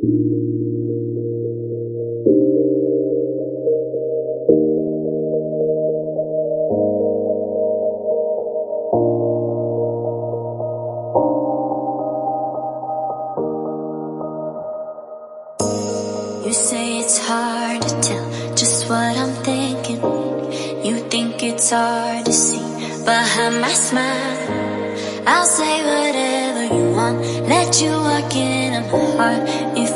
You say it's hard to tell just what I'm thinking. You think it's hard to see behind my smile. I'll say whatever you want, let you walk into my heart if you